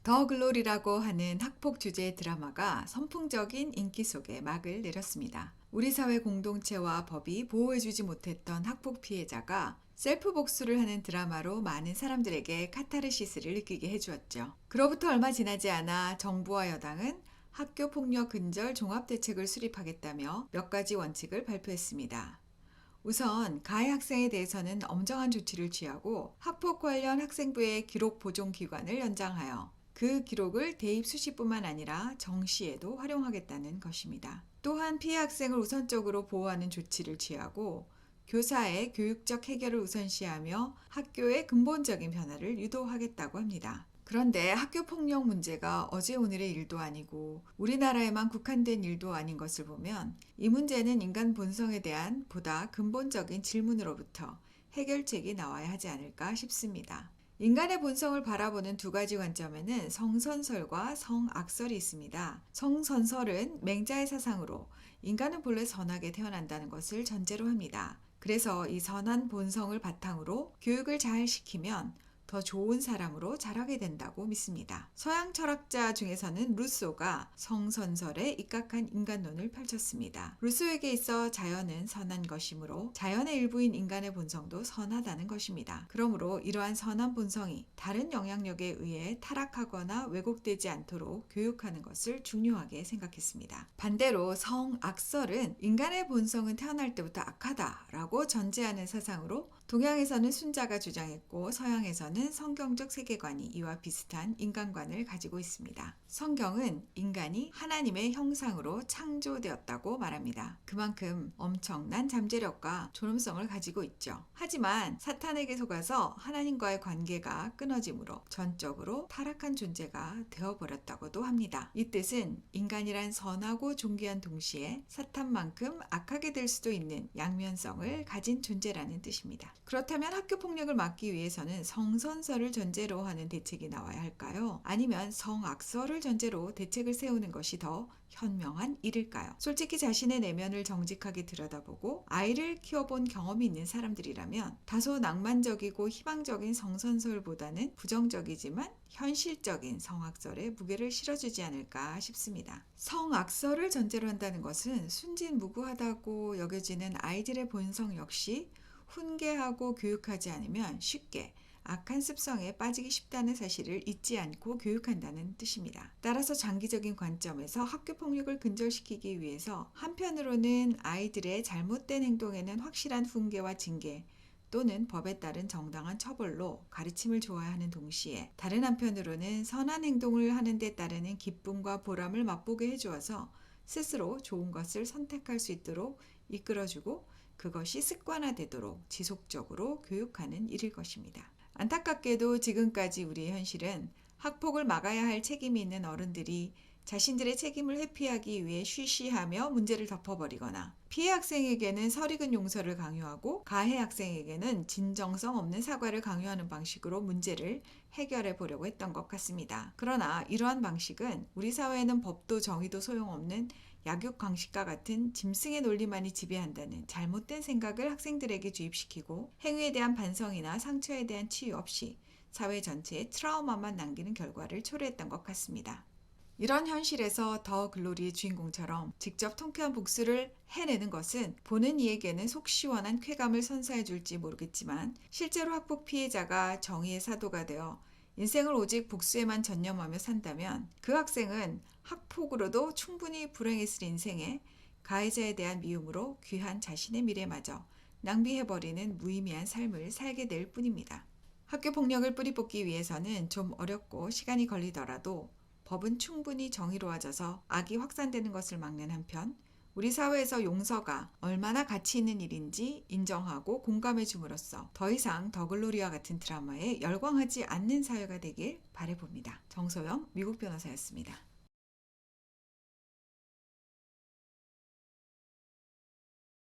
더 글로리라고 하는 학폭 주제의 드라마가 선풍적인 인기 속에 막을 내렸습니다. 우리 사회 공동체와 법이 보호해주지 못했던 학폭 피해자가 셀프 복수를 하는 드라마로 많은 사람들에게 카타르시스를 느끼게 해주었죠. 그로부터 얼마 지나지 않아 정부와 여당은 학교 폭력 근절 종합대책을 수립하겠다며 몇 가지 원칙을 발표했습니다. 우선 가해 학생에 대해서는 엄정한 조치를 취하고 학폭 관련 학생부의 기록 보존 기관을 연장하여 그 기록을 대입 수시뿐만 아니라 정시에도 활용하겠다는 것입니다. 또한 피해 학생을 우선적으로 보호하는 조치를 취하고 교사의 교육적 해결을 우선시하며 학교의 근본적인 변화를 유도하겠다고 합니다. 그런데 학교 폭력 문제가 어제 오늘의 일도 아니고 우리나라에만 국한된 일도 아닌 것을 보면 이 문제는 인간 본성에 대한 보다 근본적인 질문으로부터 해결책이 나와야 하지 않을까 싶습니다. 인간의 본성을 바라보는 두 가지 관점에는 성선설과 성악설이 있습니다. 성선설은 맹자의 사상으로 인간은 본래 선하게 태어난다는 것을 전제로 합니다. 그래서 이 선한 본성을 바탕으로 교육을 잘 시키면 더 좋은 사람으로 자라게 된다고 믿습니다. 서양 철학자 중에서는 루소가 성선설에 입각한 인간론을 펼쳤습니다. 루소에게 있어 자연은 선한 것이므로 자연의 일부인 인간의 본성도 선하다는 것입니다. 그러므로 이러한 선한 본성이 다른 영향력에 의해 타락하거나 왜곡되지 않도록 교육하는 것을 중요하게 생각했습니다. 반대로 성악설은 인간의 본성은 태어날 때부터 악하다라고 전제하는 사상으로 동양에서는 순자가 주장했고 서양에서는 성경적 세계관이 이와 비슷한 인간관을 가지고 있습니다. 성경은 인간이 하나님의 형상으로 창조되었다고 말합니다. 그만큼 엄청난 잠재력과 존엄성을 가지고 있죠. 하지만 사탄에게 속아서 하나님과의 관계가 끊어지므로 전적으로 타락한 존재가 되어버렸다고도 합니다. 이 뜻은 인간이란 선하고 존귀한 동시에 사탄만큼 악하게 될 수도 있는 양면성을 가진 존재라는 뜻입니다. 그렇다면 학교 폭력을 막기 위해서는 성선설을 전제로 하는 대책이 나와야 할까요? 아니면 성악설을 전제로 대책을 세우는 것이 더 현명한 일일까요? 솔직히 자신의 내면을 정직하게 들여다보고 아이를 키워본 경험이 있는 사람들이라면 다소 낭만적이고 희망적인 성선설보다는 부정적이지만 현실적인 성악설에 무게를 실어주지 않을까 싶습니다. 성악설을 전제로 한다는 것은 순진무구하다고 여겨지는 아이들의 본성 역시 훈계하고 교육하지 않으면 쉽게 악한 습성에 빠지기 쉽다는 사실을 잊지 않고 교육한다는 뜻입니다. 따라서 장기적인 관점에서 학교 폭력을 근절시키기 위해서 한편으로는 아이들의 잘못된 행동에는 확실한 훈계와 징계 또는 법에 따른 정당한 처벌로 가르침을 줘야 하는 동시에 다른 한편으로는 선한 행동을 하는 데 따르는 기쁨과 보람을 맛보게 해주어서 스스로 좋은 것을 선택할 수 있도록 이끌어주고 그것이 습관화되도록 지속적으로 교육하는 일일 것입니다. 안타깝게도 지금까지 우리의 현실은 학폭을 막아야 할 책임이 있는 어른들이 자신들의 책임을 회피하기 위해 쉬쉬하며 문제를 덮어버리거나 피해 학생에게는 설익은 용서를 강요하고 가해 학생에게는 진정성 없는 사과를 강요하는 방식으로 문제를 해결해 보려고 했던 것 같습니다. 그러나 이러한 방식은 우리 사회에는 법도 정의도 소용없는 약육강식과 같은 짐승의 논리만이 지배한다는 잘못된 생각을 학생들에게 주입시키고 행위에 대한 반성이나 상처에 대한 치유 없이 사회 전체에 트라우마만 남기는 결과를 초래했던 것 같습니다. 이런 현실에서 더 글로리의 주인공처럼 직접 통쾌한 복수를 해내는 것은 보는 이에게는 속 시원한 쾌감을 선사해 줄지 모르겠지만 실제로 학폭 피해자가 정의의 사도가 되어 인생을 오직 복수에만 전념하며 산다면 그 학생은 학폭으로도 충분히 불행했을 인생에 가해자에 대한 미움으로 귀한 자신의 미래마저 낭비해버리는 무의미한 삶을 살게 될 뿐입니다. 학교 폭력을 뿌리 뽑기 위해서는 좀 어렵고 시간이 걸리더라도 법은 충분히 정의로워져서 악이 확산되는 것을 막는 한편 우리 사회에서 용서가 얼마나 가치 있는 일인지 인정하고 공감해 줌으로써 더 이상 더 글로리와 같은 드라마에 열광하지 않는 사회가 되길 바라봅니다. 정소영 미국 변호사였습니다.